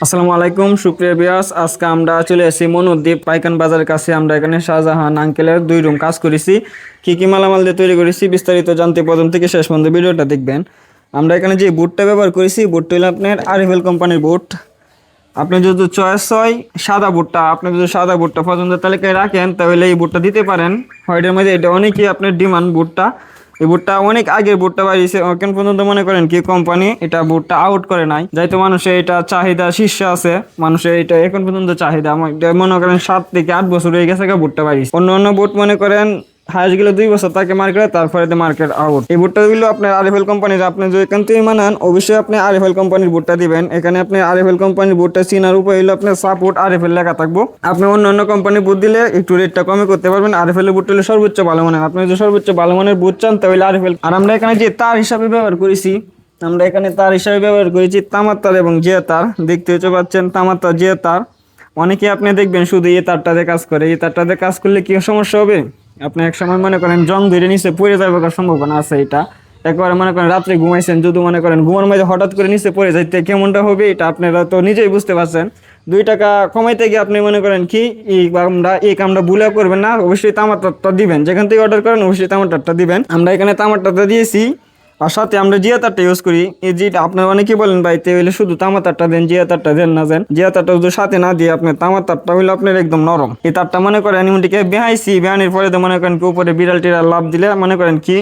আসসালামু আলাইকুম সুপ্রিয় ভিউয়ার্স, আজকে আমরা চলে এসেছি মনুদ্বীপ পাইকান বাজারের কাছে। আমরা এখানে শাহজাহান আঙ্কেলের 2 রুম কাজ করেছি। কি কি মালামাল দিয়ে তৈরি করেছি বিস্তারিত জানতে প্রথম থেকে শেষ পর্যন্ত ভিডিওটা দেখবেন। আমরা এখানে যে বুটটা ব্যবহার করেছি, বুটটা হলো আপনার আরএফএল কোম্পানির বুট। আপনি যদি চয়েস হয় সাদা বুটটা, আপনি যদি সাদা বুটটা পছন্দের তালিকায় রাখেন তাহলে এই বুটটা দিতে পারেন। হোয়াইটের মধ্যে এটা অনেকই আপনার ডিমান্ড বুটটা। এই বুটটা অনেক আগের বুটটা বাড়িয়েছে, এখন পর্যন্ত মনে করেন কি কোম্পানি এটা বুটটা আউট করে নাই, যাইতো মানুষের এটা চাহিদা শীর্ষে আছে। মানুষের এটা এখন পর্যন্ত চাহিদা মনে করেন 7 থেকে 8 বছর হয়ে গেছে বুটটা বাড়িয়েছে। অন্য অন্য বুট মনে করেন হাইস্ট গেলে 2 বছর তাকে মার্কেটে, তারপরে মার্কেট আউট। এই বুটটা দিল আপনার আরএফএল কোম্পানির। আপনি যদি এখান থেকে মানান অবশ্যই আপনি আরএফএল কোম্পানির বুটটা দিবেন। এখানে আপনি আরএফএল কোম্পানির বুটটা চিনার উপায় হলো আপনার সাপোর্ট আরএফএল লেখা থাকবো। আপনি অন্য অন্য কোম্পানির বুট দিলে একটু রেটটা কমে করতে পারবেন। আরএফএল এর বুট হলে সর্বোচ্চ ভালো মানের। আপনি যদি সর্বোচ্চ ভালো মানের বুট চান তাহলে আরএফএল। আর আমরা এখানে যে তার হিসাবে ব্যবহার করেছি, আমরা এখানে তার হিসাবে ব্যবহার করেছি তামার তার এবং জিয়া তার। দেখতে হচ্ছে পাচ্ছেন তামার তার জিয়া তার। অনেকে আপনি দেখবেন শুধু এই তারটাতে কাজ করে। এই তারটাতে কাজ করলে কি সমস্যা হবে, আপনি এক সময় মনে করেন জং ধরে নিচে পড়ে যাওয়ার সম্ভাবনা আছে। এটা একবারে মনে করেন রাত্রে ঘুমাইছেন, যদি মনে করেন ঘুমার মাঝে হঠাৎ করে নিচে পড়ে যাইতে কেমনটা হবে এটা আপনারা তো নিজেই বুঝতে পারছেন। 2 টাকা কমাইতে গিয়ে আপনি মনে করেন কি এই কামটা ভুলে করবেন না। অবশ্যই তামার তারটা দিবেন, যেখান থেকে অর্ডার করেন অবশ্যই তামার তারটা দিবেন। আমরা এখানে তামার তারটা দিয়েছি, আর সাথে আমরা জিয়া তারটা ইউজ করি। এই যেটা আপনারা অনেকেই বলেন ভাই হইলে শুধু তামার তারটা দেন, জিয়া তারটা দেন না। দেন জিয়া তারটা যদি সাথে না দিয়ে আপনার তামার তারটা হইলে আপনার একদম নরম। এই তারটা মনে করেন এমনটিকে বেহাইছি, বেহানির পরে মনে করেন কি উপরে বিড়াল টিড়াল লাভ দিলে মনে করেন কি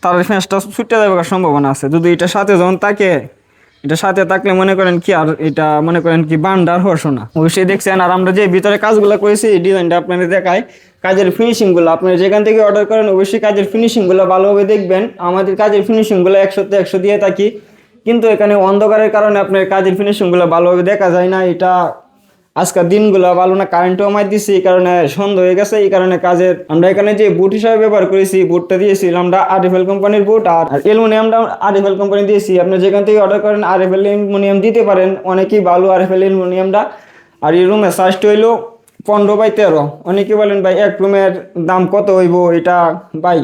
তার ফ্যাঁসটা ছুটে যাওয়ার সম্ভাবনা আছে। যদি এটা সাথে যখন তাকে এটা সাথে থাকলে মনে করেন কি আর এটা মনে করেন কি বান্ডার হর্ষ না। অবশ্যই দেখছেন। আর আমরা যে ভিতরে কাজগুলো করেছি এই ডিজাইনটা আপনাদের দেখায়, কাজের ফিনিশিংগুলো আপনারা যেখান থেকে অর্ডার করেন অবশ্যই কাজের ফিনিশিংগুলো ভালোভাবে দেখবেন। আমাদের কাজের ফিনিশিংগুলো 100তে 100 দিয়ে থাকি, কিন্তু এখানে অন্ধকারের কারণে আপনার কাজের ফিনিশিংগুলো ভালোভাবে দেখা যায় না। এটা আজকের দিনগুলো ভালো না, কারেন্টও আমার দিচ্ছি, এই কারণে সন্ধ্যা হয়ে গেছে। এই কারণে কাজের আমরা এখানে যে বুট হিসাবে ব্যবহার করেছি, বুটটা দিয়েছিলাম আমরা আরএফএল কোম্পানির বুট। আর অ্যালুমিনিয়ামটা আরএফএল কোম্পানি দিয়েছি। আপনি যেখান থেকে অর্ডার করেন আরএফএল অ্যালুমিনিয়াম দিতে পারেন, অনেকেই ভালো আরএফএল অ্যালুমিনিয়ামটা। আর এই রুমের সাইজটা হইলো 15x13। অনেকে বলেন ভাই এক রুমের দাম কত হইব, এটা ভাই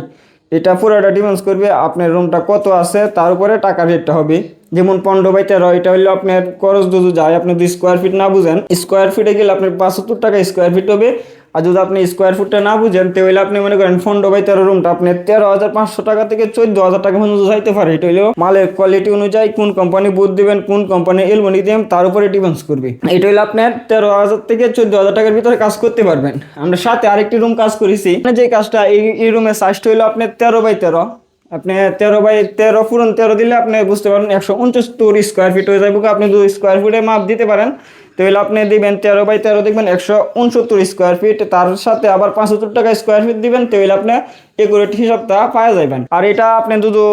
এটা পুরোটা ডিপেন্ডস করবে আপনার রুমটা কত আছে, তার উপরে টাকা রেটটা হবে। যেমন 15x13 এটা হইলে আপনার খরচ যদি যায়, আপনি 2 স্কোয়ার ফিট না বুঝেন, স্কোয়ার ফিটে গেলে আপনার 75 টাকা স্কোয়ার ফিট হবে। আর যদি আপনি স্কোয়ার ফুটটা না বুঝেন তাহলে আপনি মনে করেন 15x13 রুমটা আপনি 13,500 টাকা থেকে 14,000 টাকা পর্যন্ত যাইতে পারে। এটা হইলেও মালের কোয়ালিটি অনুযায়ী কোন কোম্পানি বুট দিবেন, কোন কোম্পানি এলমনি দিবেন, তার উপরে ডিপেন্ডস করবে। এটা হইলে আপনার 13,000 থেকে 14,000 টাকার ভিতরে কাজ করতে পারবেন। আমরা সাথে আরেকটি রুম কাজ করেছি, যে কাজটা এই রুমের সাইজটা হইলো আপনার 13x13। আপনি 13x13 পুরন 13 দিলে আপনি বুঝতে পারেন 169 স্কোয়ার ফিট হয়ে যাবে। আপনি 2 স্কোয়ার ফিটে মাপ দিতে পারেন তাহলে আপনি দিবেন 13x13 দেখবেন 169 স্কোয়ার ফিট। তার সাথে আবার 75 টাকা স্কোয়ার ফিট দিবেন তাহলে আপনি একুরেট হিসাবটা পাওয়া যাবেন। আর এটা আপনি যদি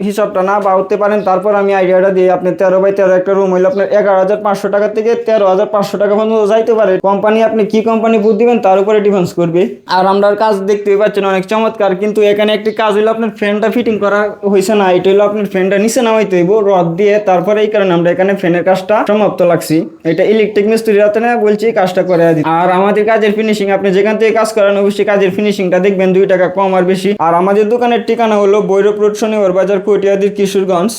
হিসাবটা না পাওয়াতে পারেন, তারপর আমি আইডিয়াটা দিয়ে আপনি 13x13 একটা রুম হইলে আপনার 11,500 টাকা থেকে 13,500 টাকা পর্যন্ত যাইতে পারে। কোম্পানি আপনি কি কোম্পানি বুট দিবেন তার উপরে ডিপেন্ডস করবে। আর আমরা কাজ দেখতেই পাচ্ছেন অনেক চমৎকার, কিন্তু এখানে একটি কাজ হইলো আপনার ফ্যানটা ফিটিং করা হয়েছে না। এটা হইলো আপনার ফ্যানটা নিচে নামাইতে হইব রড দিয়ে, তারপরে এই কারণে আমরা এখানে ফ্যানের কাজটা সমাপ্ত লাগছি। এটা ইলেকট্রিক মিস্ত্রি রাতে না বলছি কাজটা করে দিই। আর আমাদের কাজের ফিনিশিং আপনি যেখান থেকে কাজ করেন অবশ্যই কাজের ফিনিশিংটা দেখবেন 2 টাকা কম আর বেশি। আর আমাদের দোকানের ঠিকানা হলো ভৈরব রোড, শনিবার বাজার, কটিয়াদি, কিশোরগঞ্জ।